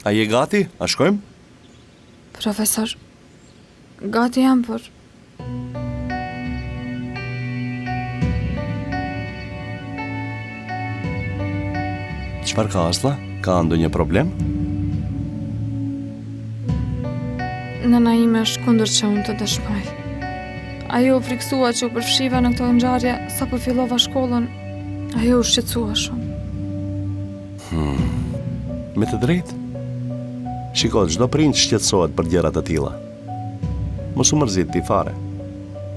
A je gati? A shkojmë? Profesor, gati jam, por... Çfarë ka Asla? Ka ndonjë problem? Nëna ime është kundër që unë të dëshmoj. Ajo u friksua që u përfshiva në këto ngjarje sa po fillova shkollën. Ajo u shqetësua shumë. Me të drejtë? Shiko, çdo prind shqetësohet për gjëra të tilla. Mos u mërzit ti fare.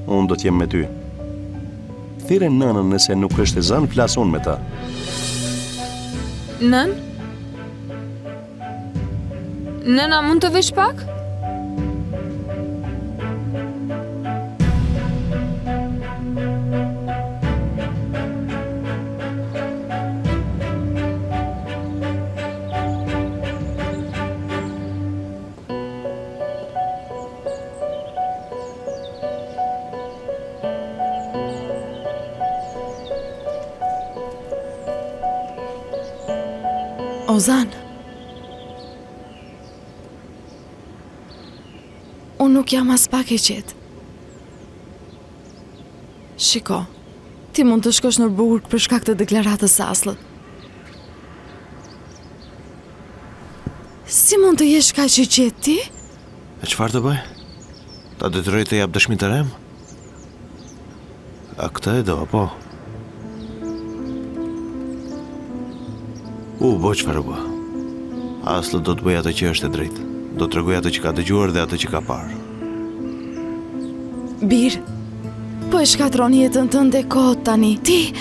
Unë do të jem me ty. Thirrë nënën nëse nuk është e zënë, flas unë me ta. Nën? Nëna mund të vesh pak? Ozan, unë nuk jam as pak e qetë. Shiko, ti mund të shkosh në burg për shkak të deklaratës së Aslët. Si mund të jesh kaq i qetë ti? E çfarë të bëj? Ta detyroj të jap dëshmi të rem? A këtë e do, po? Bo çfarë bë. Aslë do të bëj atë që është e drejtë. Do të tregoj atë që ka dëgjuar dhe atë që ka parë. Bir, po e shkatron jetën tënde kohët tani. Ti,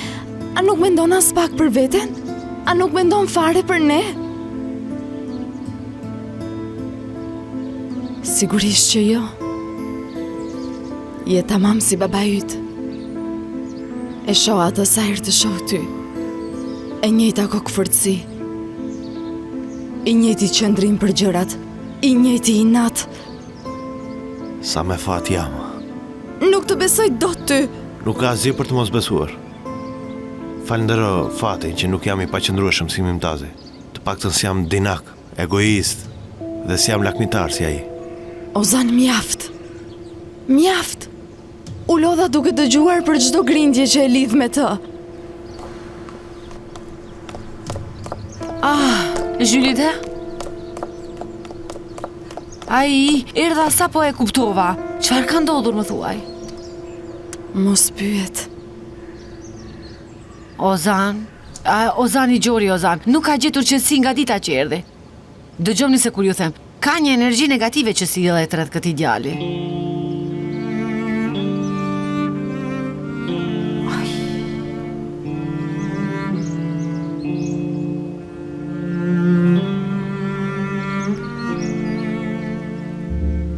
a nuk mendon as pak për veten? A nuk mendon fare për ne? Sigurisht që jo. Je tamam si baba yt. E shoh atë sa herë të shoh ty. E njëjta kokëfërtësi. I njëjti qëndrim për gjërat. I njëjti inat. Sa me fat jam. Nuk të besoj dot ty. Nuk ka asgjë për të mos besuar. Falëndero fatin që nuk jam i paqëndrueshëm si Mimtazi. Të paktën s'jam dinak, egoist dhe s'jam lakmitar si ai. Ozan, mjaft. Mjaft. U lodha duke dëgjuar për çdo grindje që e lidh me të. Zhylide? Ai, erdha sa po e kuptova. Çfarë ka ndodhur, më thuaj? Mos pyet. Ozan? Ozan i gjori, Ozan. Nuk ka gjetur qetësi nga dita që erdhi. Dëgjoni se kur ju them, ka një energji negative që sillet rreth këtij djali.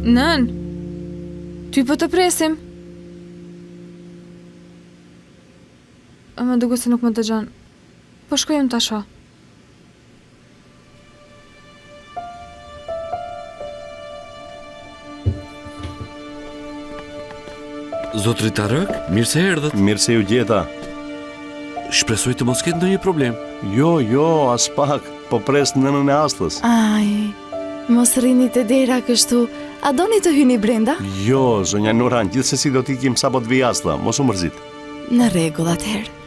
Nën, ty po të presim. Më duket se nuk më dëgjon. Po shkojmë tash. Zotri Tarëk, mirë se erdhët. Mirë se ju gjeta. Shpresoj të mos ketë ndonjë problem. Jo, as pak. Po pres nënën e Aslës. Ai, mos rrini te dera kështu. A doni të hyni brenda? Jo, zonja Nuran, gjithsesi do t'ikim sapo të vijë Asla, mos u mërzit. Në rregull atëherë.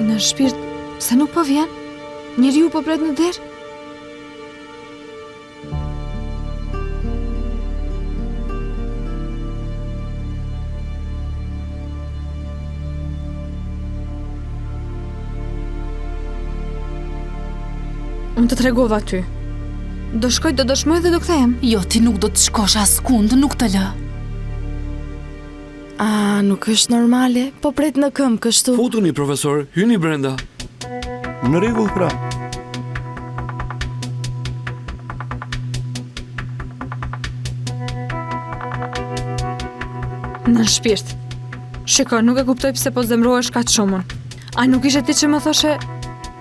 Në shpirt, se nuk po vjen? Njeriu po pret në derë? Unë të tregova ty. Do shkoj, do dëshmoj dhe do kthehem. Jo, ti nuk do të shkosh askund, nuk të lë. Nuk është normale, po pret në këmbë kështu. Futuni, profesor, hyni brenda. Në rregull pra. Në shpirt. Shiko, nuk e kuptoj pse po zemrohesh kaq shumë. A nuk ishe ti që më thoshe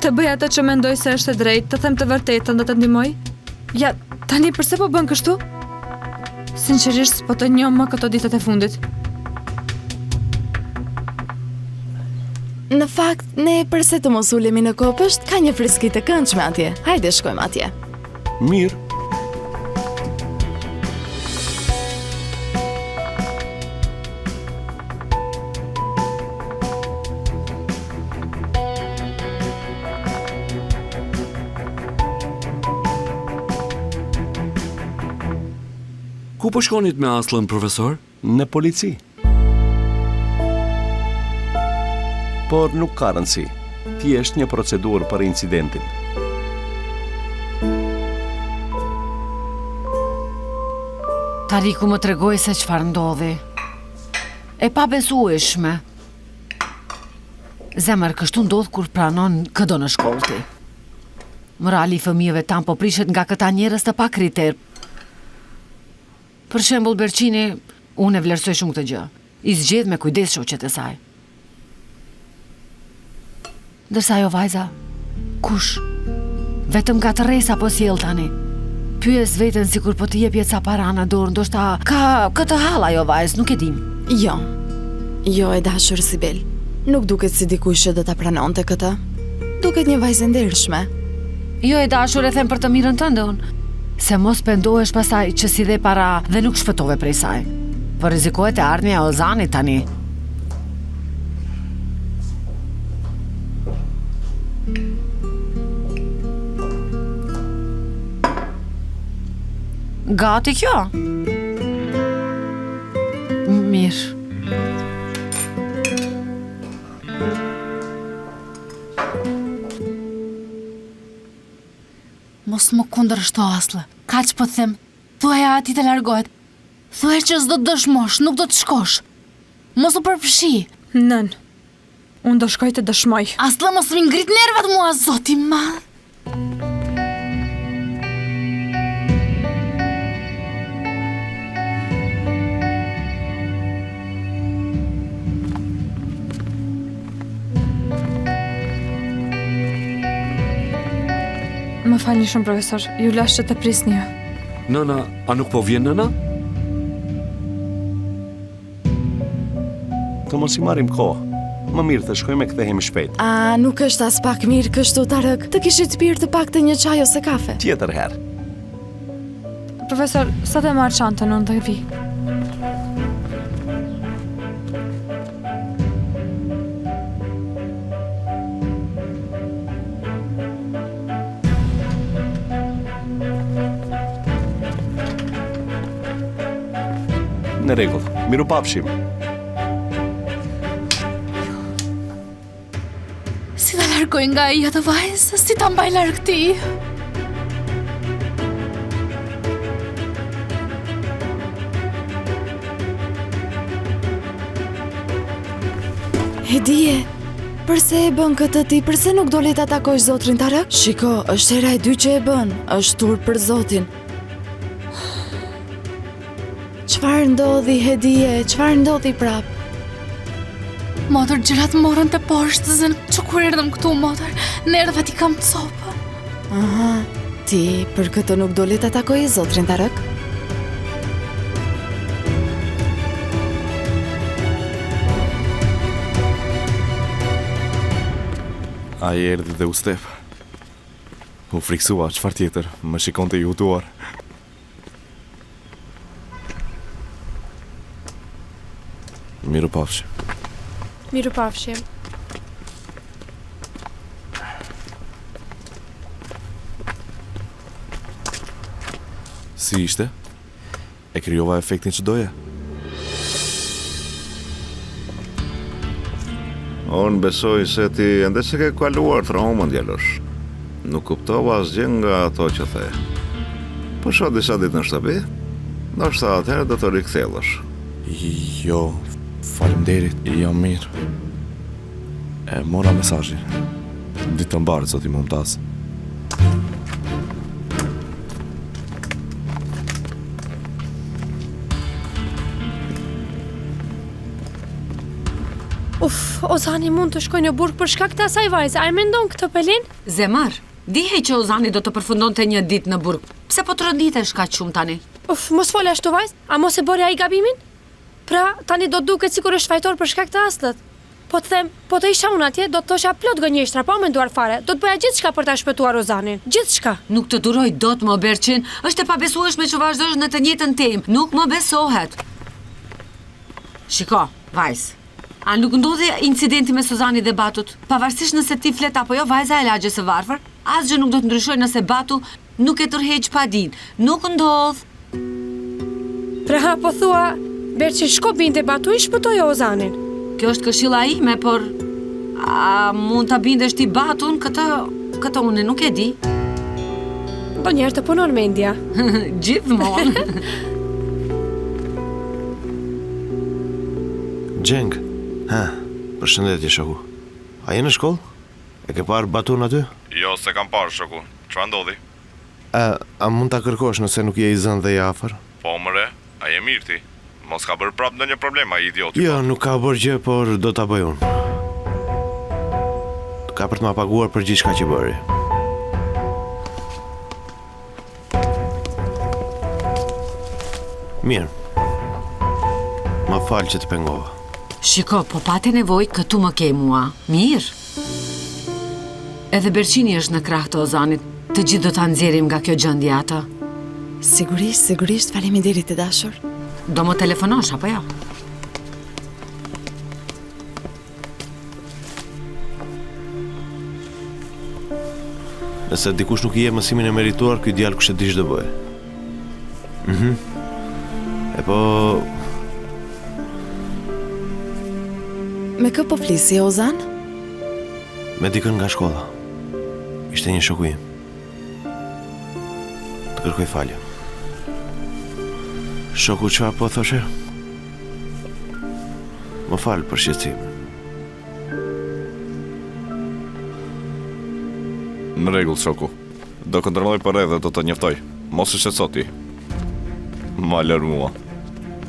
të bëj atë që mendoj se është e drejtë, të them të vërtetën dhe të ndihmoj? Ja, tani përse po bën kështu? Sinqerisht, po të njoh më këto ditët e fundit. Në fakt, ne përse të mos ulemi në kopësht, ka një friskit të këndshme atje. Hajde shkojmë atje. Mirë. Ku po shkonit me Aslën, profesor? Në polici. Por nuk ka rëndësi. Thjesht një procedurë për incidentin. Tariku më tregoi se çfarë ndodhi. E pabesueshme. Zemër, kështu ndodh kur pranon këdo në shkollë ti. Morali i fëmijëve tan po prishet nga këta njerëz të pa kriter. Për shembull Berçini, unë e vlerësoj shumë këtë gjë. I zgjedh me kujdes shoqet e saj. Ndërsa ajo vajza, kush? Vetëm nga të rresa po sjell tani. Pyes veten sikur po të jepje ca para në dorë, ndoshta ka këtë hall ajo vajzë, nuk e dim. Jo e dashur Sibel. Nuk duket si dikush që do ta pranonte këtë. Duket një vajzë ndershme. Jo e dashur, e them për të mirën tënde unë. Se mos pendohesh pasaj që si dhe para dhe nuk shpëtove prej saj. Po rrezikohet e ardhmja e Ozanit tani. Gati kjo? Mirë. Mos më kundërshto Aslı. Kaq po them, thuaj ati të largohet. Thuaj që s'do të dëshmosh, nuk do të shkosh. Mos u përfshi. Nën, unë do shkoj të dëshmoj. Aslı, mos më ngrit nervat mua, zoti madh. Më falni shumë, profesor, ju lash që të prisni ju. Nëna, a nuk po vjen nëna? Të mos i marrim kohë. Më mirë të shkojmë e kthehemi shpejt. A nuk është as pak mirë kështu Tarëk? Të kishit pirë të pak të një çaj ose kafe? Tjetër herë. Profesor, sa të marrë çantën unë të vi. Në rregull. Mirupafshim. Si ta largoj nga ai atë vajzë, si ta mbaj larg ti. E dije, përse e bën këtë ti? Përse nuk dole ta takosh zotrin Tarëk? Shiko, është hera e dytë që e bën, është turp për zotin. Çfarë ndodhi, Hedije? Çfarë ndodhi prap? Motër, gjërat morën të poshtëzën, që kur erdhëm këtu, motër, nervat i kam copë. Aha, ti për këtë nuk dole ta takoje zotrin Tarëk? Ai erdhi dhe u step. U friksua, çfarë tjetër, më shikonte i hutuar. Mirupafshim. Mirupafshim. Si ishte? E krijova efektin që doja? Unë besoj se ti ende se ke kaluar traumën djalosh. Nuk kuptova asgjë nga ato që the. Po shoh disa ditë në shtëpi, ndoshta atëherë do të rikthehesh. Jo, faleminderit, jam mirë. E mora mesazhin. Ditë të mbarë, zoti Mumtaz. Ozani mund të shkoj në burg për shkak të asaj vajze. A e mendon këtë, Pelin? Zemar, dihej që Ozani do të përfundonte një ditë në burg. Pse po të rënditesh kaq shumë tani? Mos fol ashtu vajzë. A mos e bëri ai gabimin? Pra, tani do duket sikur është fajtor për shkak të Aslët. Po të them, po të isha unë atje, do të thosha plot gënjeshtra, pa menduar fare. Do të bëja gjithçka për ta shpëtuar Rozanin. Gjithçka. Nuk të duroj dot më Berçin, është e pabesueshme që vazhdosh në të njëjtën temë. Nuk më besohet. Shiko, vajz. A nuk ndodhi incidenti me Suzani dhe Batut? Pavarësisht nëse ti flet apo jo, vajza e lagjes së varfër, asgjë nuk do të ndryshojë nëse Batu nuk e tërheq pa dinë. Nuk ndodh. Pra po thua, Berçi shko binte Batu i shpëtoi Ozanin. Kjo është këshilla ime, por a mund ta bindesh ti Batun? Këtë unë nuk e di. Ndonjëherë të punon mendja. Gjithmonë. Gjeng, përshëndetje shoku. A je në shkollë? E ke parë Batun aty? Jo, se kam parë shoku. Çfarë ndodhi? A mund ta kërkosh nëse nuk je i zënë dhe i afër? Po mëre, a je mirë ti? Mos ka bërë prapë ndonjë problem ai idioti. Jo, nuk ka bërë gjë, por do ta bëj unë. Ka për të ma paguar për gjithçka që bëri. Mirë. Ma falë që të pengova. Shiko, po pate nevoj, këtu më ke mua. Mirë. Edhe Berçini është në krah të Ozanit. Të gjithë do ta nxjerrim nga kjo gjendje atë. Sigurisht, faleminderit të dashur. Do më telefonosh apo jo? Nëse dikush nuk i jep mësimin e merituar, ky djalë kush e di ç'do bëj. E po, Me kë po flisi, Ozan? me dikën nga shkolla. Ishte një shoku im. Të kërkoj falje. Shoku çfarë po thoshe? Më fal për shqetësimin. Në rregull shoku. Do kontrolloj për edhe do të njoftoj. Mos e shqetëso ti. Ma lër mua.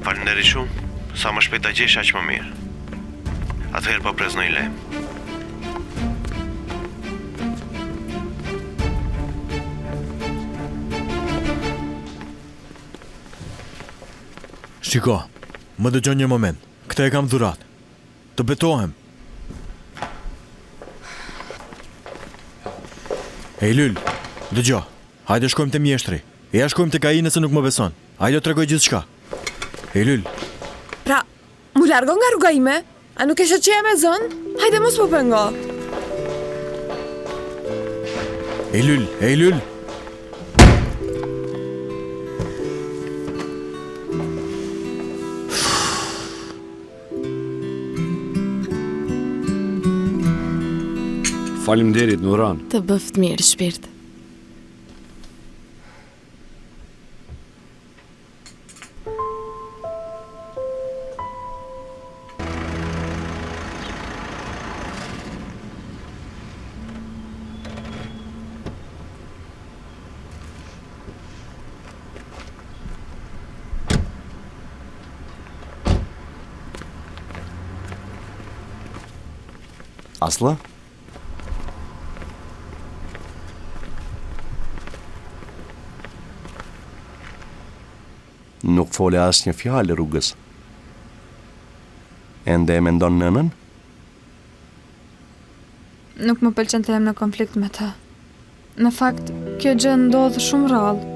Faleminderit shumë. Sa më shpejt ta gjesh aq më mirë. Atëherë po preznoj lem. Shiko, më dëgjon një moment. Këtë e kam dhurat. Të betohem. Ej, Lyl, dëgjo. Hajde shkojmë te mjeshtri. Ja shkojmë tek ai nëse nuk më beson. Ai do t'rregoj gjithçka. Ej, Lyl. Pra, mu largo nga rruga ime? A nuk e shoh që jam e zën? Hajde mos po pengo. Ej, Lyl. Faleminderit, Nuran. Të bëft mirë, shpirt. Asla? Nuk fole as një fjalë rrugës. Ende e mendon nënën? Nuk më pëlqen të jem në konflikt me të. Në fakt, kjo gjë ndodh shumë rrallë,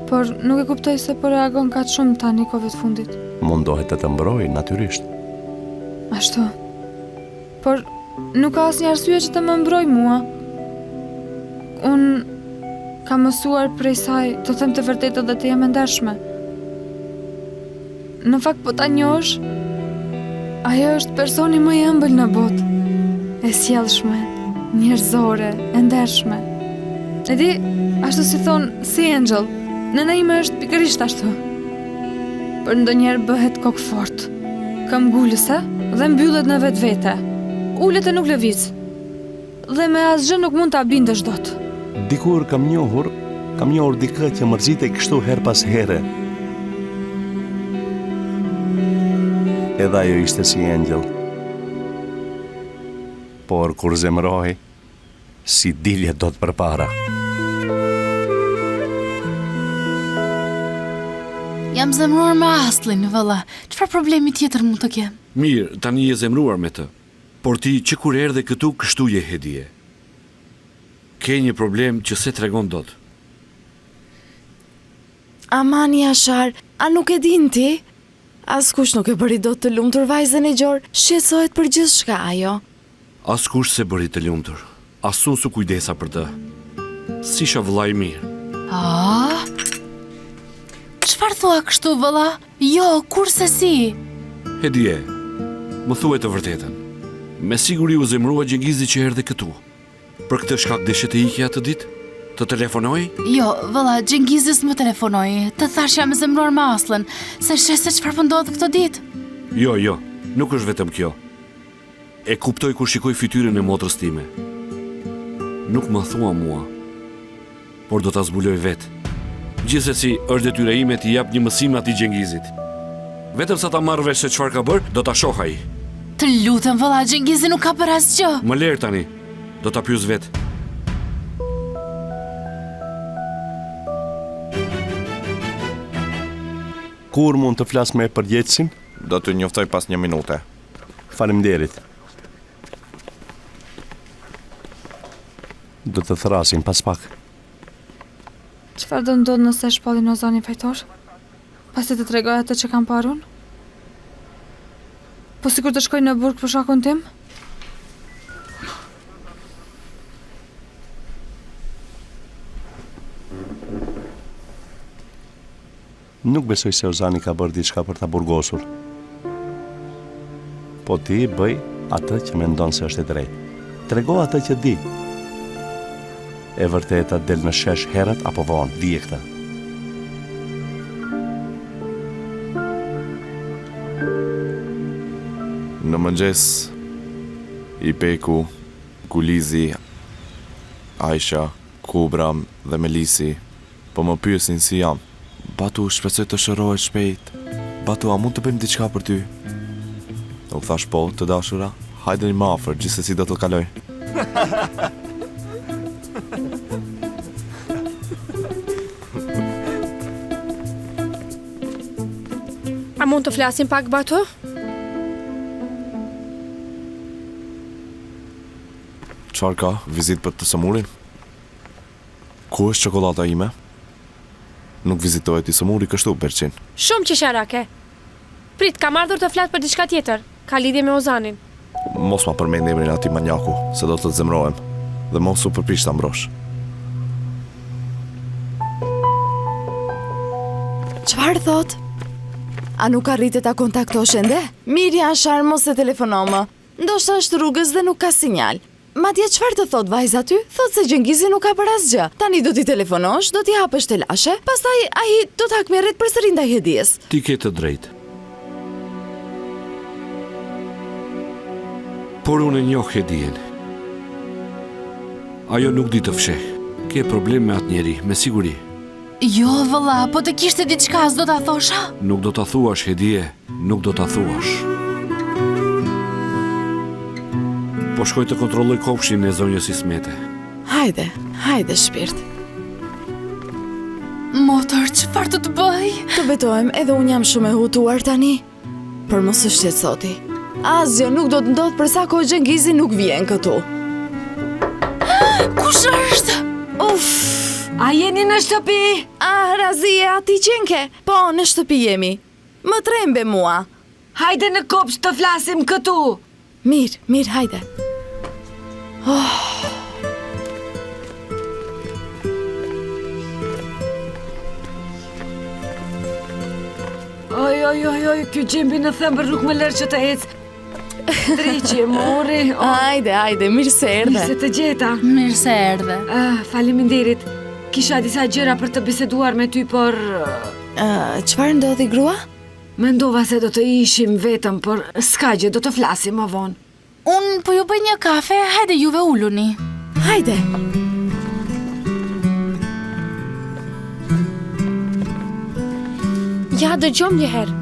por nuk e kuptoj se po reagon kaq shumë tani kohëve të fundit. Mundohet të të mbrojë, natyrisht. Ashtu. Por nuk ka asnjë arsye që të më mbroj mua. Unë kam mësuar prej saj të them të vërtetë dhe të jem e ndershme. Në fakt po ta njohësh, ajo është personi më i ëmbël në botë. E sjellshme, njerëzore, e ndershme. E di, ashtu si thonë, si Angel, nëna ime është pikërisht ashtu. Por ndonjëherë bëhet kokë fort, këmbgulëse dhe mbyllet në vetvete. Ulet e nuk lëviz. Dhe me asgjë nuk mund ta bindesh dot. Dikur kam njohur dikë që mërzitej kështu her pas here. Edhe ajo ishte si Angel. Por kur zemrohi, si dilje do të përpara. Jam zemruar me Aslin, vëlla. Çfarë problemi tjetër mund të kem? Mirë, tani je zemruar me të. Por ti që kur erdhe këtu kështu je Hedie. Ke një problem që se tregon dot. Aman Jashar, a nuk e din ti? Askush nuk e bëri dot të lumtur vajzën e Gjor, shqetësohet për gjithçka ajo. Askush se bëri të lumtur. Asun su kujdesa për të. Si isha vëllai mirë. Çfarë thua kështu vëlla? Jo, kurse si? Hedie, më thuaj të vërtetën. Me siguri u zemrua Gjengizi që erdhe këtu. Për këtë shkak deshe të ikja atë ditë? Të telefonoj? Jo, vëlla, Gjengizis më telefonoi. Të thash jam e zemruar me Aslën, se shes se çfarë po ndodh këtë ditë. Jo, nuk është vetëm kjo. E kuptoj kur shikoj fytyrën e motrës time. Nuk më thua mua, por do ta zbuloj vetë. Gjithsesi, është detyra ime t'i jap një mësim atij Gjengizit. Vetëm sa ta marr vesh se çfarë ka bërë, do ta shoh ai. Të lutem vëlla, Gjengizi nuk ka bërë asgjë. Më lër tani. Do ta pyes vetë. Kur mund të flas me përgjegjësin? Do të njoftoj pas 1 minute. Faleminderit. Do të thrasim pas pak. Çfarë do ndodh nëse shpallin Ozanin fajtor? Pasi të tregoj atë që kam parun? Po sikur të shkoj në burg për shkakun tim? Nuk besoj se Ozani ka bërë diçka për ta burgosur. Po ti bëj atë që mendon se është e drejtë. Trego atë që di. E vërteta del në shesh herët apo vonë, dije këtë. Në mëngjes, i Peku, Gulizi, Aisha, Kubram dhe Melisi po më pyesin si jam. Batu, shpresoj të shërohesh shpejt. Batu, a mund të bëjmë diçka për ty? U thash po, të dashura, hajde një më afër, gjithsesi do të kaloj. A mund të flasim pak, Batu? Çfarë ka? Vizit për të sëmurin? Ku është çokolata ime? Nuk vizitohet i sëmuri kështu, Berçin. Shumë qesharake. Prit, kam ardhur të flet për diçka tjetër. Ka lidhje me Ozanin. Mos ma përmend emrin atij manjaku, se do të zemrohem. Dhe mos u përpiq ta mbrosh. Çfarë thot? A nuk arritet ta kontaktosh ende? Mirja Ashar, mos e telefono më. Ndoshta është rrugës dhe nuk ka sinjal. Madje çfarë të thot vajza ty? Thot se Gjengizi nuk ka bërë asgjë. Tani do t'i telefonosh, do t'i hapësh telashe, pastaj ai do ta kmerret përsëri ndaj Hedies. Ti ke të drejtë. Por unë e njoh Hedien. Ajo nuk di të fsheh. Ke problem me atë njeri, me siguri. Jo, vëlla, po të kishte diçka, s'do ta thosha? Nuk do ta thuash, Hedie, nuk do ta thuash. Po shkoj të kontrolloj kopshin e zonjës Ismete. Hajde shpirt. Motor, çfarë do të bëj? Të betohem, edhe unë jam shumë e hutuar tani. Për mos u shqetësoti. Asgjë nuk do të ndodh për sa kohë Gjengizi nuk vjen këtu. Kush është? Uf! A jeni në shtëpi? Razia, ti qenke? Po, në shtëpi jemi. Më trembe mua. Hajde në kopsh të flasim këtu. Mirë, hajde. Oj, ky gjembi në thembër nuk më lërë që të ecë. Driqje, mori. Hajde, mirë se erdhe. Mirë se të gjeta. Mirë se erdhe. Faleminderit. Kisha disa gjëra për të biseduar me ty, por... Çfarë ndodhi, grua? Mendova se do të ishim vetëm, por s'ka gjë, do të flasim më vonë. Unë po ju bëj një kafe, hajde juve uluni. Hajde. Ja, dëgjom një herë.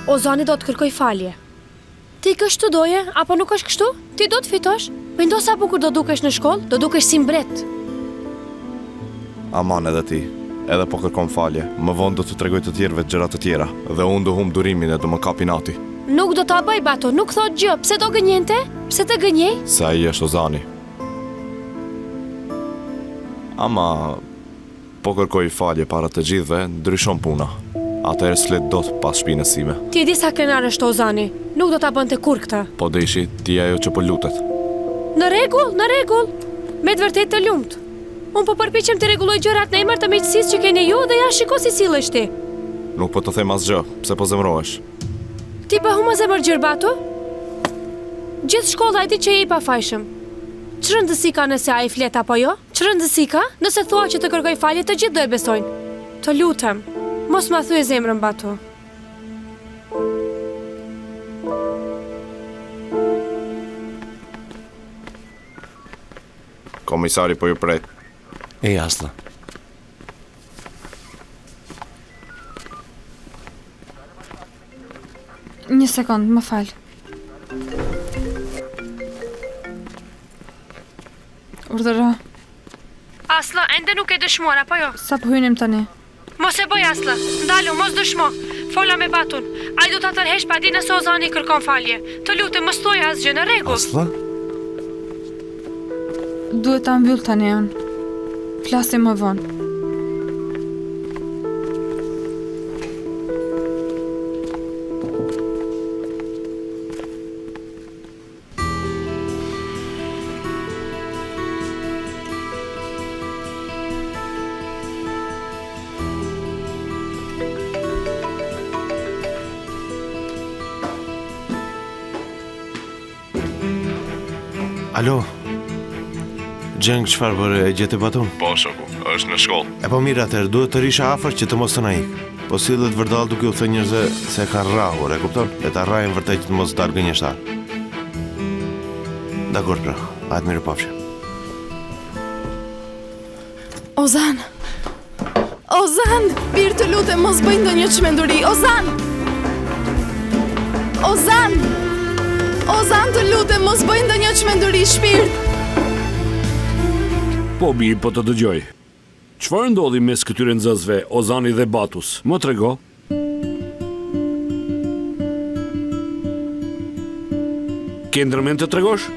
Ozani do të kërkoj falje. Ti kështu doje, apo nuk është kështu? Ti do të fitosh? Mendo sa bukur do dukesh në shkollë, do dukesh si mbret. Aman edhe ti, edhe po kërkom falje. Më vonë do të tregoj të tjerëve gjëra të tjera, dhe unë do humb durimin e do më kapi nati. Nuk do ta bëj, Batu, nuk thot gjë, pse do gënjente? Pse të gënjej? Se ai është Ozani. Ama po kërkoj falje para të gjithëve, ndryshon puna. Atëherë s'let dot pas shpinës sime. Ti e di sa krenar është Ozani. Nuk do ta bënte kur këtë. Po deshi, ti ajo që po lutet. Në rregull. Me të vërtetë të lumt. Unë po përpiqem të rregulloj gjërat në emër të miqësisë që keni ju dhe ja shiko si sillesh ti. Nuk po të them asgjë, pse po zemrohesh? Ti pa huma zemër Gjerbatu? Gjithë shkolla e di që je i pafajshëm. Ç'rëndësi ka nëse ai flet apo jo? Ç'rëndësi ka nëse thua që të kërkoj falje të gjithë do e besojnë? Të lutem, mos ma thuaj zemrën Batu. Komisari po ju pret. Ej, Asla. Një sekond, më fal. Urdhëro. Asla, ende nuk e dëshmuar apo jo? Sa po hynim tani? Mos e bëj Asla, ndalu, mos dëshmo. Fola me Batun. Ai do ta tërhesh pa di nëse Ozani kërkon falje. Të lutem, mos thuaj asgjë, në rregull. Asla? Duhet ta mbyll tani unë. Flasim më vonë. Alo, Gjeng, çfarë bëre, e gjete Batun? Po, shoku, është në shkollë. E po mirë atëherë, duhet të risha afër që të mos të na ik. Po sillet vërdall duke u thënë njerëzve se kanë rrahur, e kupton? E ta rrajnë vërtet që të mos dalë gënjeshtar. Dakor pra, hajde mirë pafshi. Ozan! Ozan! Birë të lutem, mos bëj ndonjë çmenduri. Ozan! Ozan! Ozan, të lutem, mos bëj ndonjë çmenduri, shpirt. Po mirë, po të dëgjoj. Çfarë ndodhi mes këtyre nxënësve, Ozani dhe Batus? Më trego. Ke ndërmend të tregosh?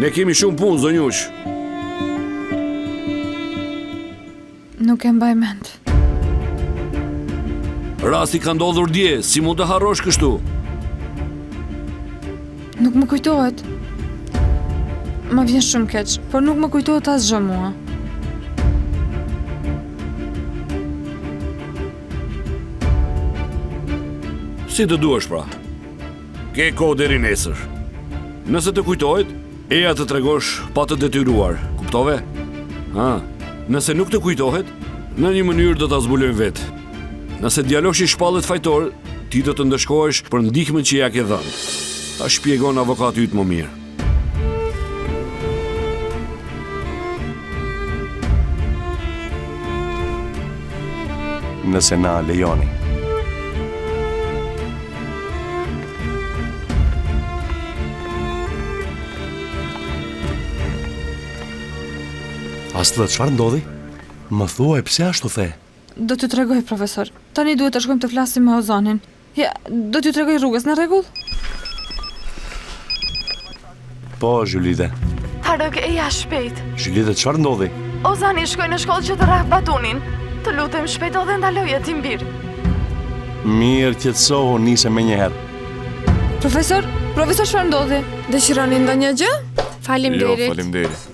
Ne kemi shumë punë, zonjush. Nuk e mbaj mend. Rasti ka ndodhur dje, si mund të harrosh kështu? Nuk më kujtohet. Më vjen shumë keq, por nuk më kujtohet asgjë mua. Si të duash pra. Ke kohë deri nesër. Nëse të kujtohet, eja të tregosh pa të detyruar. Kuptove? Nëse nuk të kujtohet, në një mënyrë do ta zbulojmë vetë. Nëse djaloshi shpallet fajtor, ti do të ndëshkohesh për ndihmën që ja ke dhënë. Ta shpjegon avokati yt më mirë. Nëse na lejoni. Asla, çfarë ndodhi? Më thuaj pse ashtu the? Do t'ju tregoj, profesor. Tani duhet të shkojmë të flasim me Ozanin. Ja, do t'ju tregoj rrugës, në rregull? Po, Zhylide. Tarëk, eja shpejt. Zhylide, çfarë ndodhi? Ozani shkoj në shkollë që të rrah Batunin. Të lutem shpejto dhe ndaloje ti mbir. Mirë, qetësohu, nise me njëherë. Profesor, çfarë ndodhi? Dëshironi ndonjë gjë? Faleminderit. Jo, faleminderit.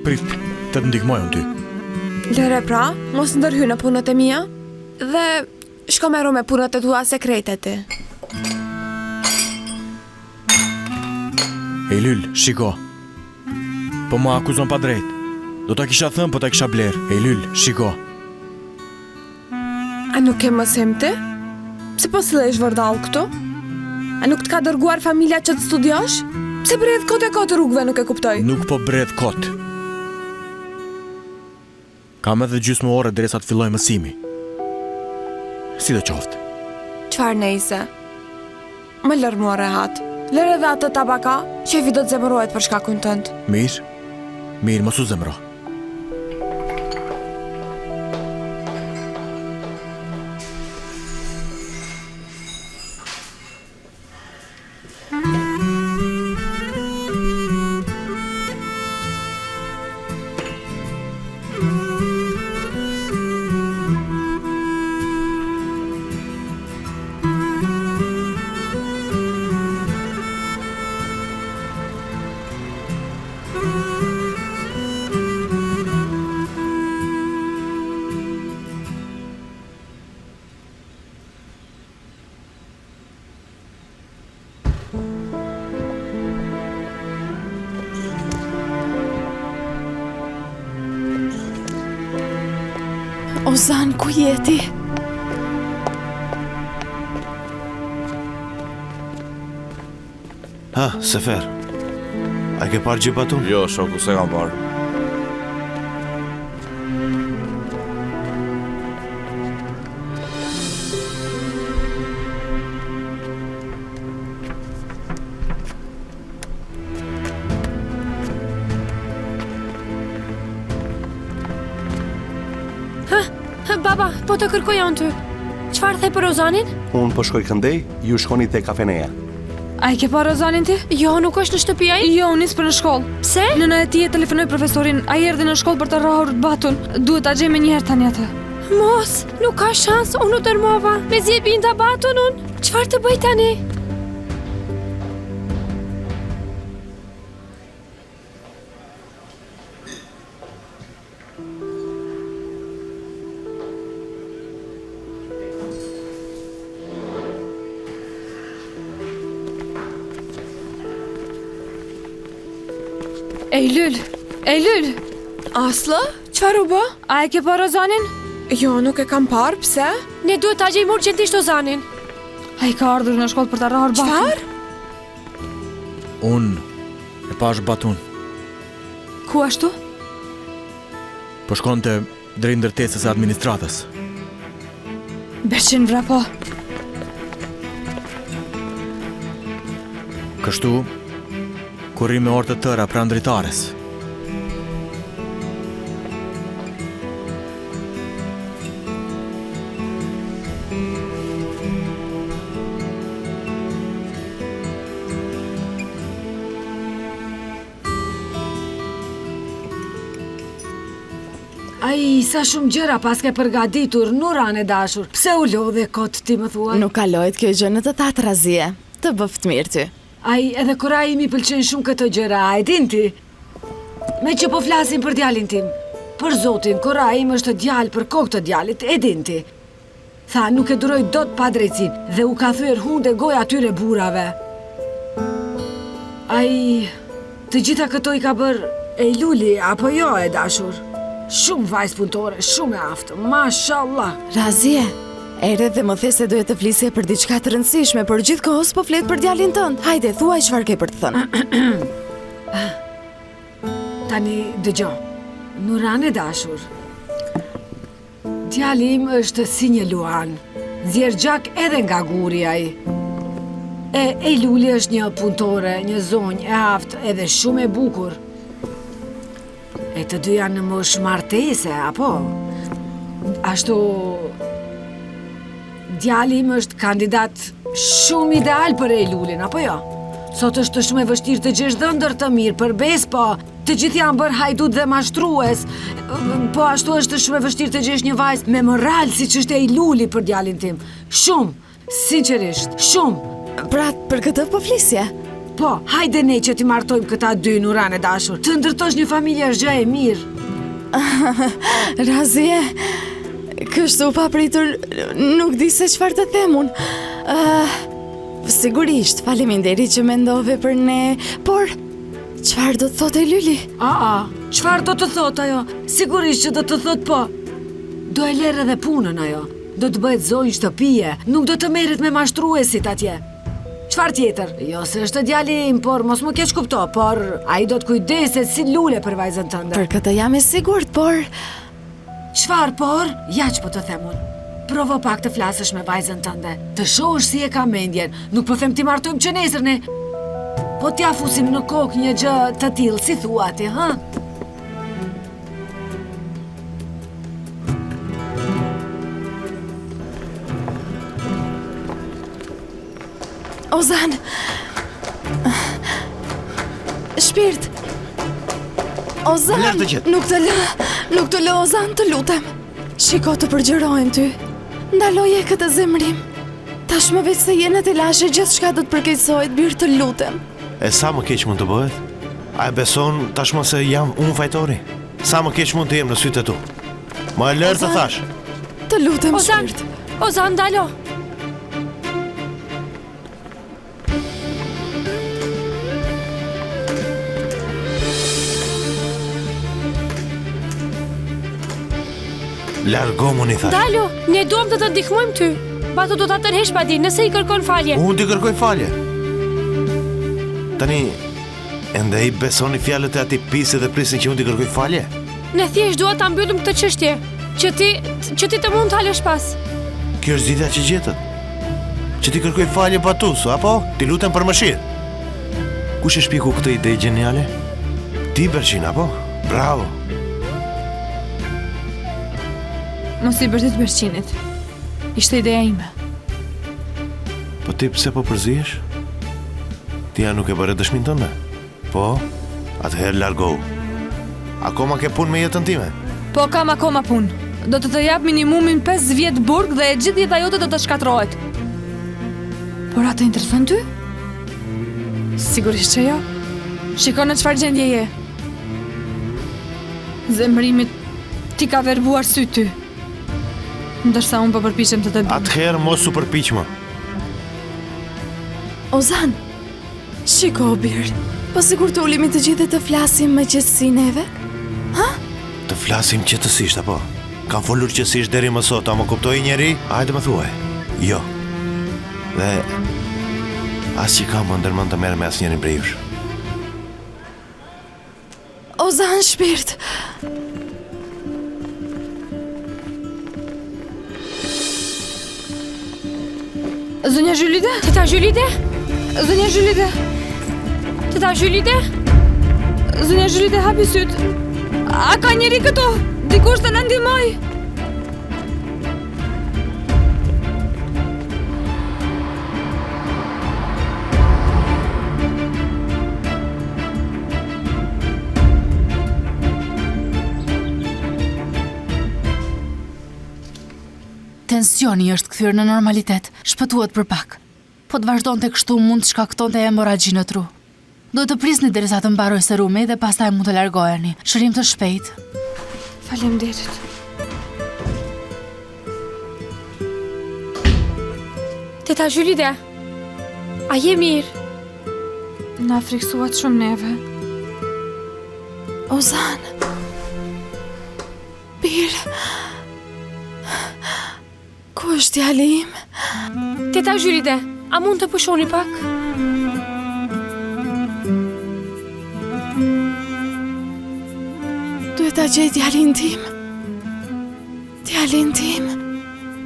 Prit, të ndihmoj unë ty. Lëre pra, mos ndërhy në punët e mia dhe shko merru me punët e tua sekrete ti. E Lyl, shiko. Po më akuzon pa drejt. Do ta kisha thënë, po ta kisha bler. E Lyl, shiko. A nuk ke më sim ti? Pse po sillesh vërdall këtu? A nuk të ka dërguar familja që të studiosh? Pse bredh kot e kot rrugëve, nuk e kuptoj. Nuk po bredh kot. Kam edhe gjysmë ore derisa të filloj mësimi. Si do qoftë. Çfarë nejse? Më lër mua rehat. Lër edhe atë tabaka, shefi do të zemërohet për shkakun tënd. Mirë, mos u zemro. Ozan, ku jeti? Ha, Sefer. A ke parë Gjibatun? Jo, shoku, se kam parë. Baba, po të kërkojon ty. Çfarë the për Ozanin? Unë po shkoj këndej, ju shkoni te kafeneja. A i ke parë Ozanin ti? Jo, nuk është në shtëpi ai? Jo, unë nis për në shkollë. Pse? Nëna e tij e telefonoi profesorin, ai erdhi në shkollë për të rrahur Batun. Duhet ta gjej më një herë tani atë. Mos, nuk ka shans, unë u dërmova. Me zi e binda Batun unë. Çfarë të bëj tani? Eylül! Aslı, çfarë u bë? A e ke parë Ozanin? Jo, nuk e kam parë, pse? Ne duhet ta gjejmë urgjentisht Ozanin. A i ka ardhur në shkollë për të rrahur Batun. Çfarë? Unë e pash Batun. Ku ashtu? Po shkonte drejt ndërtesës së administratës. Beqin vrapo. Kështu, kurrim me orë të tëra pranë dritares. Ai, sa shumë gjëra pas ke përgatitur, Nuran e dashur. Pse u lodhe kot ti më thuaj? Nuk kalojt kjo gjë në të thatë Razie. Të bëft mirë ty. Ai, edhe Korai mi pëlqen shumë këto gjëra, e din ti? Me që po flasin për djalin tim. Për zotin, Korai im është djalë për kokë të djalit, e din ti? Tha, nuk e duroj dot pa drejtsin, dhe u ka thyer hunde goja atyre burave. Ai, të gjitha këto i ka bër Eyluli, apo jo e dashur? Shumë vajzë punëtore, shumë e aftë, mashallah. Razie, ere dhe më the se duhet të flisje për diçka të rëndësishme, por gjithkohës po flet për djalin tënd. Hajde, thuaj çfarë ke për të thënë. Tani dëgjo, Nuran e dashur. Djali im është si një luan, nxjerr gjak edhe nga guri ai. E Eyluli është një punëtore, një zonjë e aftë edhe shumë e bukur. E të dy janë në moshë martese, apo? Ashtu... Djali im është kandidat shumë ideal për Eylulin, apo jo? Sot është shumë e vështirë të gjesh dhëndër të mirë për bes, po të gjithë janë bërë hajdut dhe mashtrues. Po ashtu është shumë e vështirë të gjesh një vajzë me moral si që është Eyluli për djalin tim. Shumë, sinqerisht, shumë. Pra, për këtë po flisje? Po, hajde ne që t'i martojmë këta dy, Nuran e dashur. Të ndërtosh një familje është gjë e mirë. Razie, kështu papritur, nuk di se çfarë të them unë. Sigurisht, faleminderit që mendove për ne, por çfarë do të thotë Eyluli? Çfarë do të thotë ajo? Sigurisht që do të thotë po. Do e lërë edhe punën ajo. Do të bëhet zonjë shtëpie, nuk do të merret me mashtruesit atje. Çfarë tjetër? Jo se është djali im, por mos më keq kupto, por ai do të kujdeset si lule për vajzën tënde. Për këtë jam e sigurt, por Çfarë por? Ja që po të them unë. Provo pak të flasësh me vajzën tënde. Të shohësh si e ka mendjen. Nuk po them ti martojmë që nesër ne. Po t'ja fusim në kokë një gjë të tillë, si thua ti, ha? Ozan. Shpirt. Ozan, Lërë të gjithë. nuk të lë Ozan, të lutem. Shiko të përgjërojmë ty. Ndaloje këtë zemrim. Tashmë veç se jene të lashe, gjithë shka do të përkeqësohet, birë të lutem. E sa më keq mund të bëhet? A e beson tashmë se jam unë fajtori? Sa më keq mund të jem në sytë e tu? Më e lërë të thash. Të lutem, Ozan, shpirt. Ozan, ndalo. Largo më një thash. Ndalo, ne duam të të ndihmojmë ty. Batu do ta tërhesh padi, nëse i kërkon falje. Unë t'i kërkoj falje. Tani, ende i besoni fjalët e atij pisi dhe prisin që unë t'i kërkoj falje? Ne thjesht dua ta mbyllim këtë çështje, që ti të mund të halesh pas. Kjo është zgjidhja që gjetët. Që t'i kërkoj falje Batusu, apo? Ti lutem për mëshirë. Kush e shpiku këtë ide gjeniale? Ti, Berqin, apo? Bravo. Mos i bërtit Berqinit. Ishte ideja ime. Po ti pse po përzihesh? Ti ja nuk e bëre dëshmin tënde? Po, atëherë largohu. Akoma ke punë me jetën time? Po kam akoma punë. Do të të jap minimumin 5 vjet burg dhe e gjithë jeta jote do të shkatrohet. Por atë intereson ty? Sigurisht që jo. Shiko në çfarë gjendje je. Zemrimit ti ka verbuar sy ty. Ndërsa unë po përpiqem të të bëj. Atëherë mos u përpiq më. Ozan, shiko, birë. Po sikur të ulimi të gjithë dhe të flasim me qetësi neve? Të flasim qetësisht, apo? Kam folur qetësisht deri më sot, a më kuptoi njeri? Hajde më thuaj. Jo. Dhe as që kam më ndërmend të merrem me asnjërin prej jush. Ozan, shpirt. Zënja Zhylide? Teta Zhylide? Zënja Zhylide? Teta Zhylide? Zënja Zhylide, hapi syt. A ka njeri këtu? Dikush të na ndihmoj? Tensioni është kthyer në normalitet, shpëtuat për pak. Po të vazhdonte kështu mund të shkaktonte hemorragji në tru. Duhet të prisni derisa të mbaroj serumi dhe pastaj mund të largoheni. Shërim të shpejt. Faleminderit. Teta Zhylide, a je mirë? Na friksuat shumë neve. Ozan. Birë. Ku është djali im? Teta Zhylide, a mund të pushoni pak? Duhet ta gjej djalin tim. Djalin tim.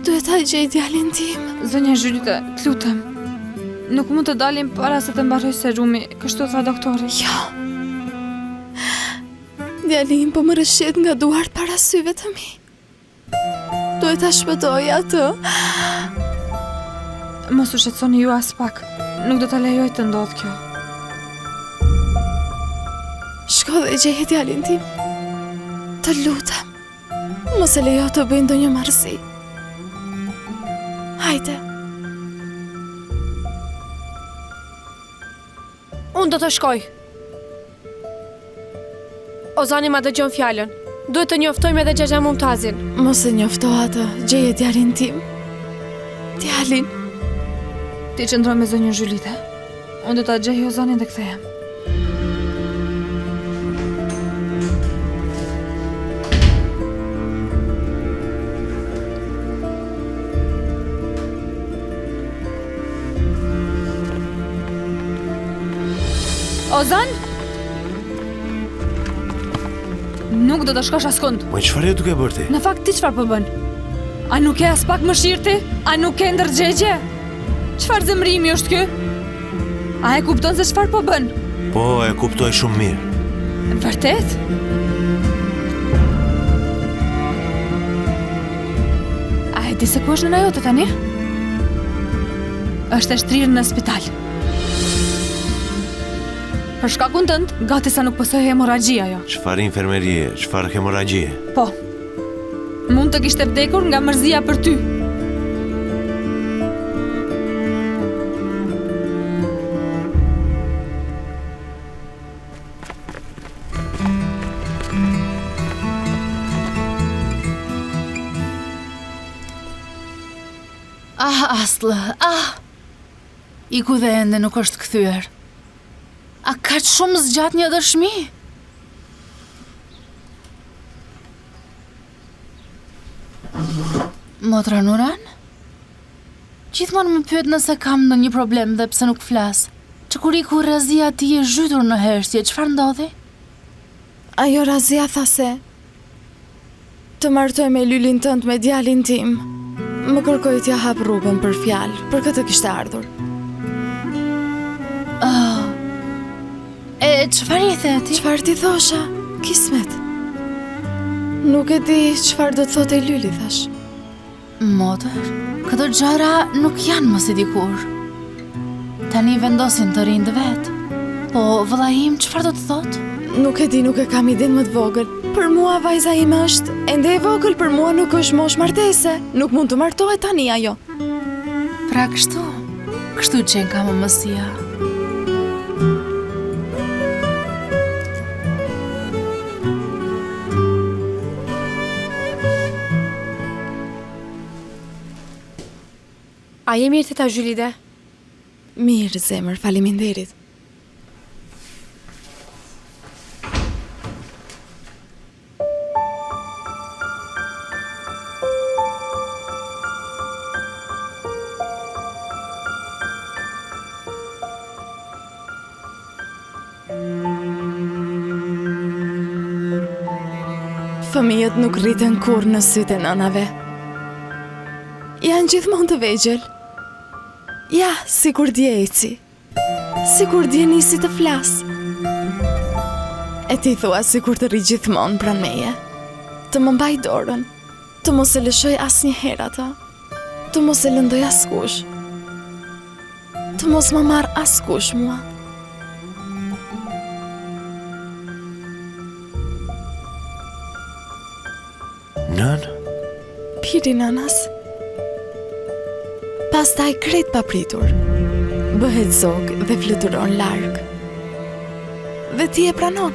Duhet ta gjej djalin tim. Zënja Zhylide, të lutem. Nuk mund të dalim para se të mbaroj serumi, kështu tha doktori. Jo. Djali im po më rëshqet nga duart para syve të mi. Duhet ta shpëtoj atë. Mos u shqetësoni ju as pak. Nuk do ta lejoj të ndodhë kjo. Shko dhe gjeje djalin tim. Të lutem. Mos e lejo të bëj ndonjë marrësi. Hajde. Unë do të shkoj. Ozani ma dëgjon fjalën. Duhet të njoftojmë edhe Xhaxha Mumtazin. Mos e njofto atë, gjeje djalin tim. Djalin. Ti qëndro me zënjën Zhylide. Unë do ta gjej Ozanin dhe kthehem. Ozan? Nuk do të shkosh askund. Po çfarë duke bërë ti? Në fakt ti çfarë po bën? A nuk ke as pak mëshirë ti? A nuk ke ndërgjegje? Çfarë zemrimi është ky? A e kupton se çfarë po bën? Po, e kuptoj shumë mirë. Vërtet? A e di se ku është nëna jote tani? Është e shtrirë në spital. Për shkakun tënd, gati sa nuk pësoj hemoragjia jo. Çfarë infermerie, çfarë hemoragjie? Po. Mund të kishte vdekur nga mërzia për ty. Aslı, I ku dhe ende nuk është kthyer. A ka që shumë zgjat një dëshmi? Motra Nuran? Gjithmonë më pyet nëse kam ndonjë problem dhe pse nuk flas. Që kur iku Razia ti je zhytur në hersje, çfarë ndodhi? Ajo Razia tha se të martoj me Lylin tënd me djalin tim. Më kërkoi t'ja hap rrugën për fjalë, për këtë kishte ardhur. E çfarë i the ti? Çfarë ti thosha? Kismet. Nuk e di çfarë do të thotë Lyli, thash. Motër, këto gjëra nuk janë më si dikur. Tani vendosin të rinë vet. Po, vëlla im, çfarë do të thotë? Nuk e di, nuk e kam idenë më të vogël. Për mua vajza ime është ende e vogël, për mua nuk është mosh martese. Nuk mund të martohet tani ajo. Pra kështu që ka mësia. A je mirë të ta Zhylide? Mirë, zemër, faleminderit. Fëmijët nuk rriten kur në sytë e nënave. Janë gjithmonë të vegjël. Ja, si kur dje eci. Si kur dje nisi të flas. E ti thua si kur të rri gjithmonë pran meje. Të më mbaj dorën. Të mos e lëshoj asnjëherë ata. Të mos e lëndoj askush. Të mos më marr askush mua. Nën? Piri nanas. Pastaj krejt papritur. Bëhet zog dhe fluturon larg. Dhe ti e pranon.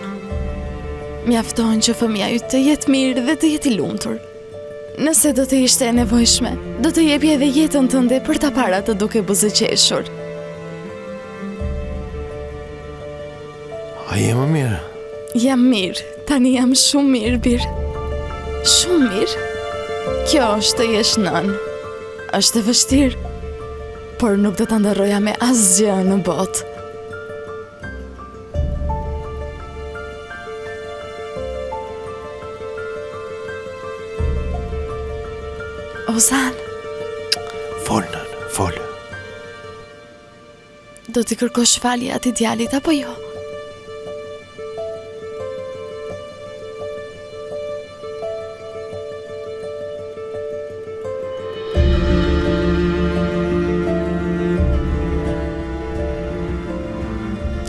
Mjafton që fëmia yt të jetë mirë dhe të jetë i lumtur. Nëse do të ishte e nevojshme, do të jepje edhe jetën tënde për ta para të duke buzëqeshur. A je më mirë? Jam mirë, tani jam shumë mirë, Bir. Shumë mirë. Kjo është të jesh nën. Është e vështirë, por nuk do të ndarroja me asgjë në botë. Ozan. Fol, nën, fol. Do t'i kërkosh falje atij djalit apo jo?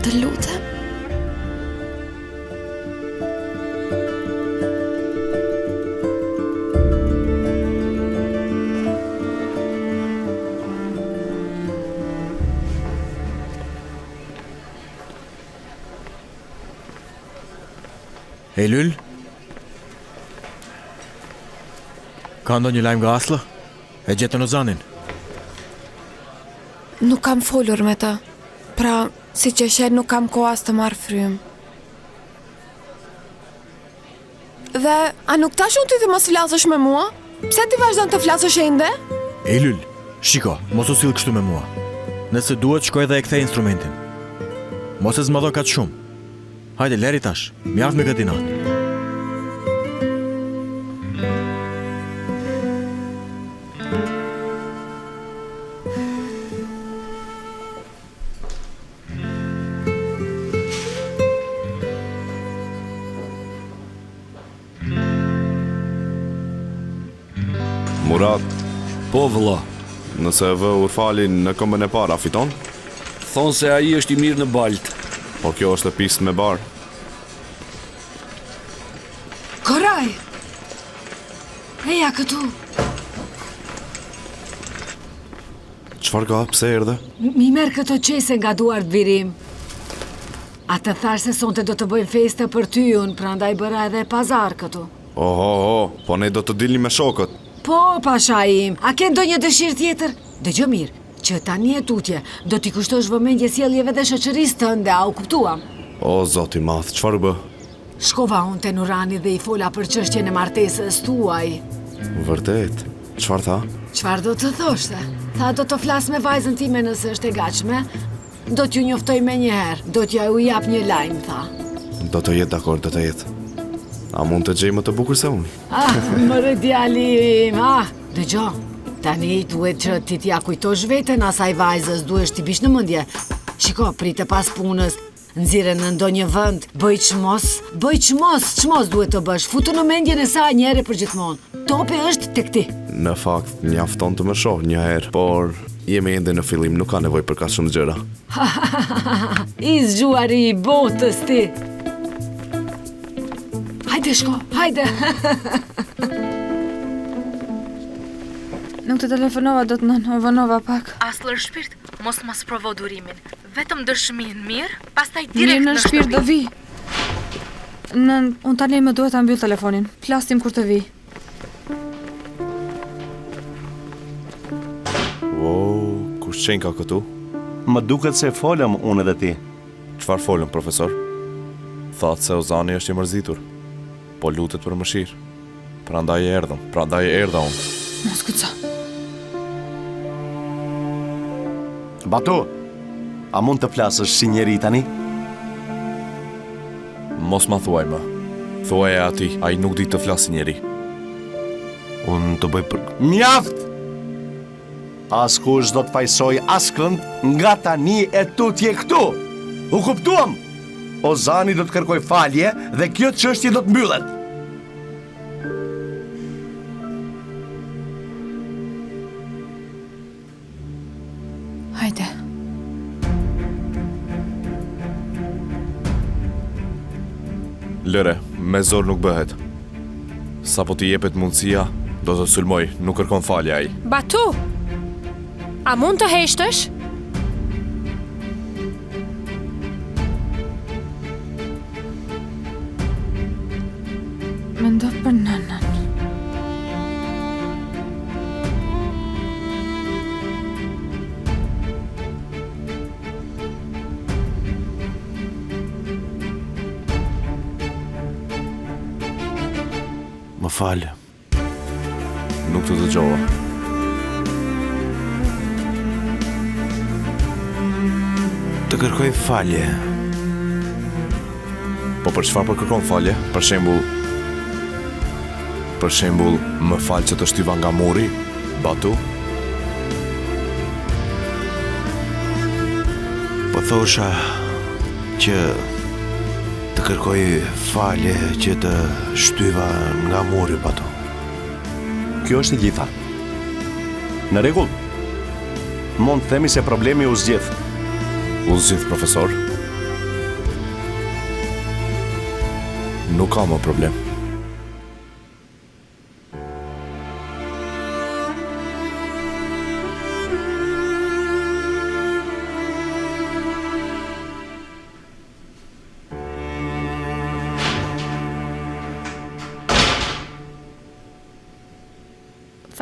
Të lutem. Eylül? Ka ndonjë lajm nga Aslı? E gjetën Ozanin? Nuk kam folur me të. Pra, si që shet nuk kam kohë as të marrë frym. Dhe, a nuk tash unë ti të mos flasësh me mua? Pse ti vazhdon të flasësh ende? Eylül, shiko, mos u sill kështu me mua. Nëse duhet, shkoj dhe e kthej instrumentin. Mos e zmadho katë shumë. Hajde, leri tash, mjaft me këtë natë. Murat, Po vëlla, nëse e vë Urfalin në këmbën e parë, a fiton? thonë se ai është I mirë në balt. Po kjo është pistë me barë. Koraj! Eja këtu. Çfarë ka, pse erdhe? Mi merë këto qese nga duart virim. A të thash se sonte do të bëjmë feste për ty unë, prandaj bëra edhe pazar këtu. Po ne do të dilni me shokët. Po, pasha im, a ke ndonjë dëshirë tjetër? Dëgjoj mirë, që tani e tutje, do t'i kushtosh vëmendje sjelljeve dhe shoqërisë tënde, a u kuptuam? O, zoti madh, çfarë bë? Shkova unë te Nurani dhe I fola për çështjen e martesës tuaj. Vërtet, çfarë tha? Çfarë do të thoshte? Tha do të flas me vajzën time nëse është e gatshme. Do t'ju njoftoj me njëherë, do t'ja u jap një lajm, tha. Do të jetë dakord, do të jetë. A mund të gjej më të bukur se unë? Mërë djali im, dëgjo, tani duhet që ti t'ja kujtosh veten asaj vajzës, duhesh t'i bish në mendje. Shiko, prite pas punës, nxirre në ndonjë vend, bëj çmos duhet të bësh, futu në mendjen e saj një herë për gjithmonë. Topi është tek ti. Në fakt, mjafton të më shoh një herë, por jemi ende në fillim, nuk ka nevojë për kaq shumë gjëra. I zgjuari I botës ti. Hajde shko, hajde. Nuk të telefonova do të nën, u vënova pak. Aslër shpirt, mos provo durimin. Vetëm dëshmin mirë, pastaj Mirë direkt në shpirt do vi. Unë tani më duhet ta mbyll telefonin. Flasim kur të vi. Wow, kush qenë ka këtu? Më duket se folëm unë edhe ti. Çfarë folëm, profesor? Thatë se Ozani është I mërzitur, po lutet për mëshirë. Prandaj erdha unë. Mos kujtso. Batu, a mund të flasësh si njeri tani? Mos ma thuaj më. Thuaj e ati, ai nuk di të flasë njeri. Unë të bëj për... Mjaft! Askush do të fajsoj askënd nga tani e tutje këtu. U kuptuam? Ozani do të kërkoj falje dhe kjo çështje do të mbyllet. Hajde. Lëre, me zor nuk bëhet. Sa po t'i jepet mundësia, do të sulmoj, nuk kërkon falje ai. Batu, a mund të heshtësh? Mendo për nënën. Më falë. Nuk të dëgjova. Të kërkoj falje. Po për çfarë po kërkon falje? Për shembull, më fal që të shtyva nga muri, Batu? Po thosha që të kërkoj falje që të shtyva nga muri, Batu. Kjo është e gjitha. Në rregull. Mund të themi se problemi u zgjidh. U zgjidh, profesor? Nuk ka më problem.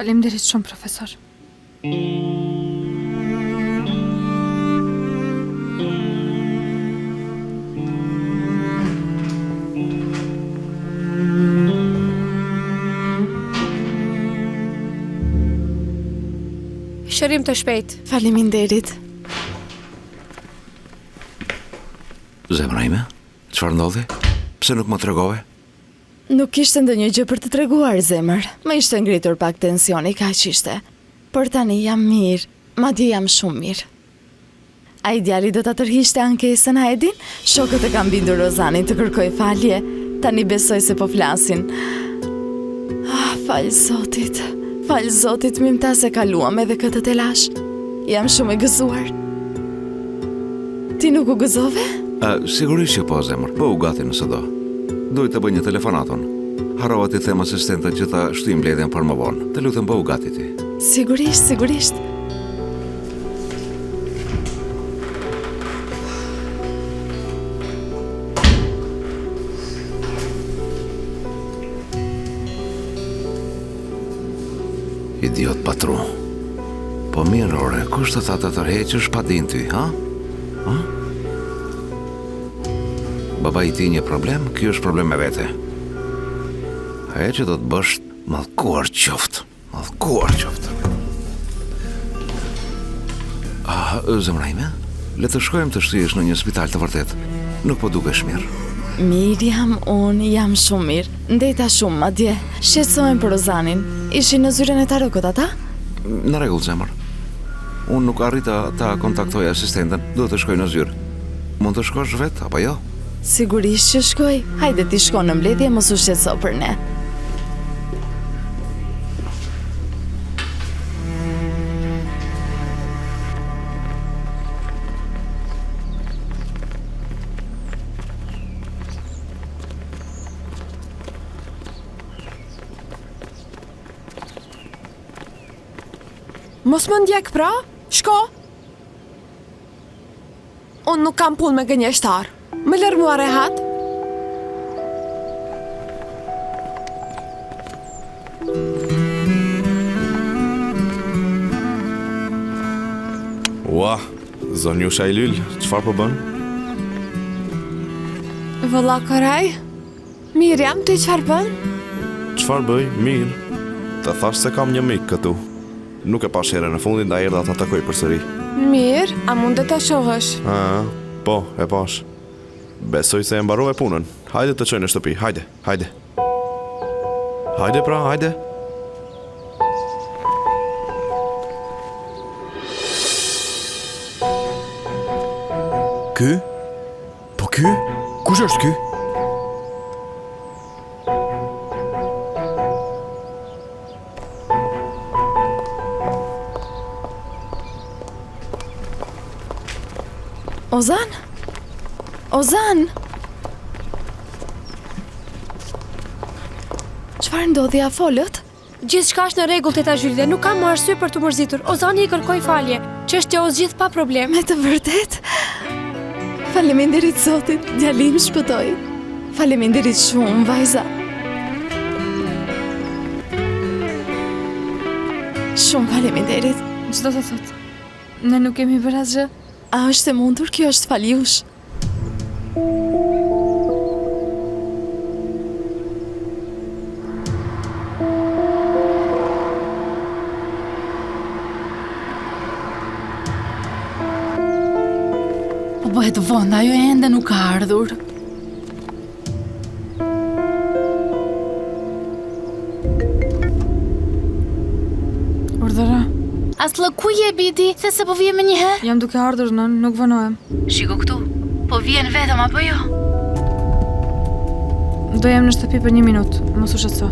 Faleminderit shumë, profesor. Shërim të shpejt. Faleminderit. Zemra ime, çfarë ndodhi? Pse nuk më tregove? Nuk ishte ndonjë gjë për të treguar, zemër. Më ishte ngritur pak tensioni, kaq ishte. Por tani jam mirë, madje jam shumë mirë. Ai djali do ta tërhiqte ankesën, a e din? Shokët e kanë bindur Rozanin të kërkoj falje. Tani besoj se po flasin. Falë Zotit, mimta se kaluam edhe këtë telash. Jam shumë e gëzuar. Ti nuk u gëzove? Sigurisht që po, zemër, po u gati nëse do. Duhet të bëj një telefonaton. Harrova t'i them asistentët që ta shtoj mbledhjen për më vonë. Të lutem, po u gati ti. Sigurisht. Idiot patru. Po mirë, ore, kush të tha të tërheqësh pa din ty, ha? Baba i ti një problem, kjo është problem me vete. Ajo që do të bësh mallkuar qoftë. Zemra ime, le të shkojmë të shtihesh në një spital të vërtet. Nuk po dukesh mirë. Mirë jam, unë jam shumë mirë. Ndeta shumë, madje. Shqetësohem për Rozanin. Ishin në zyrën e tarokut ata? Në rregull, zemër. Unë nuk arrita ta kontaktoj asistenten, duhet të shkoj në zyrë. Mund të shkosh vetë, apo jo? Sigurisht që shkoj. Hajde ti shko në mbledhje, mos u shqetëso për ne. Mos më ndjek pra, shko. Unë nuk kam punë me gënjeshtar. Më lër mua rehat. Ua, zonjusha i Lyl, çfarë po bën? Vëlla Koraj, mirë jam, ti çfarë bën? Çfarë bëj? Mirë. Të thash se kam një mik këtu. Nuk e pash herën e fundit, nda erdha ta takoj përsëri. Mirë, a mund të ta shohësh? Po, e pash. Besoj se e mbarove punën. Hajde të çoj në shtëpi, hajde. Hajde pra, hajde. Ky? Po ky? Kush është ky? Ozan? Çfarë ndodhi, a folët? Gjithçka është në rregull, teta Zhylide, nuk kam arsye për të mërzitur. Ozani i kërkoi falje. Çështja o zgjidh pa problem. Me të vërtet? Faleminderit Zotit, djalim shpëtoi. Faleminderit shumë, vajza. Shumë faleminderit. Ç'do të thot? Ne nuk kemi bërë asgjë. A është e mundur, kjo është faljush. Po bëhet vonë, ajo ende nuk ka ardhur. Urdhëra. Asllë ku je Bidi? The se po vije me një herë? Jam duke ardhur nën, nuk vonohem. Shiko këtu. Po vjen vetëm apo jo? Do jem në shtëpi për 1 minutë, mos u shqetëso.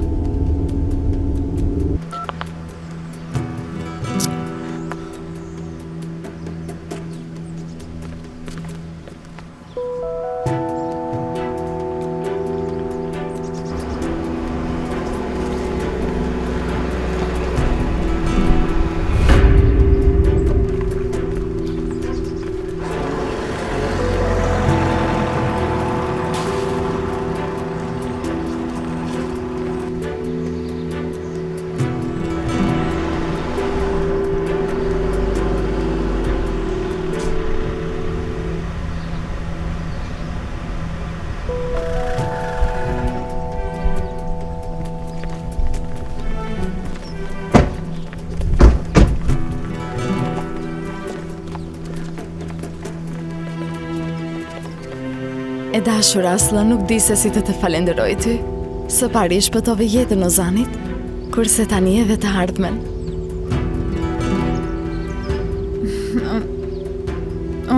E dashur Asla, nuk di se si të falenderoj ty. Së pari shpëtove jetën Ozanit, kurse tani edhe të ardhmen.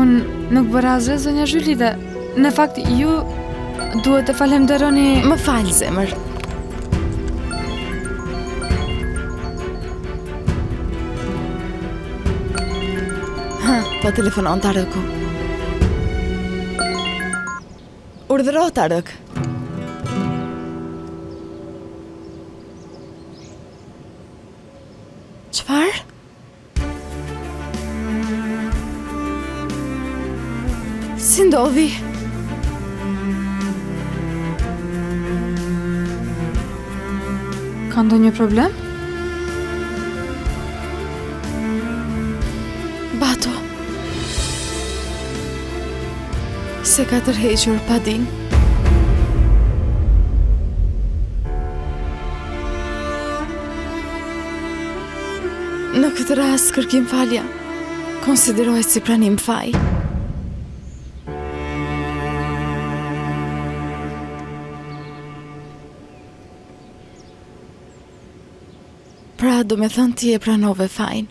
Unë nuk bëra asgjë, zonja Zhyli, dhe në fakt ju duhet të falenderoni. Më falë, zemër. Po telefonon Tarëku. Urdhëro Tarëk. Çfarë? Si ndodhi? Ka ndonjë problem? Bato. Se ka tërhequr pa din. Në këtë rast kërkim falja, konsiderohet si pranim faj. Pra, do me thënë ti e pranove fajin.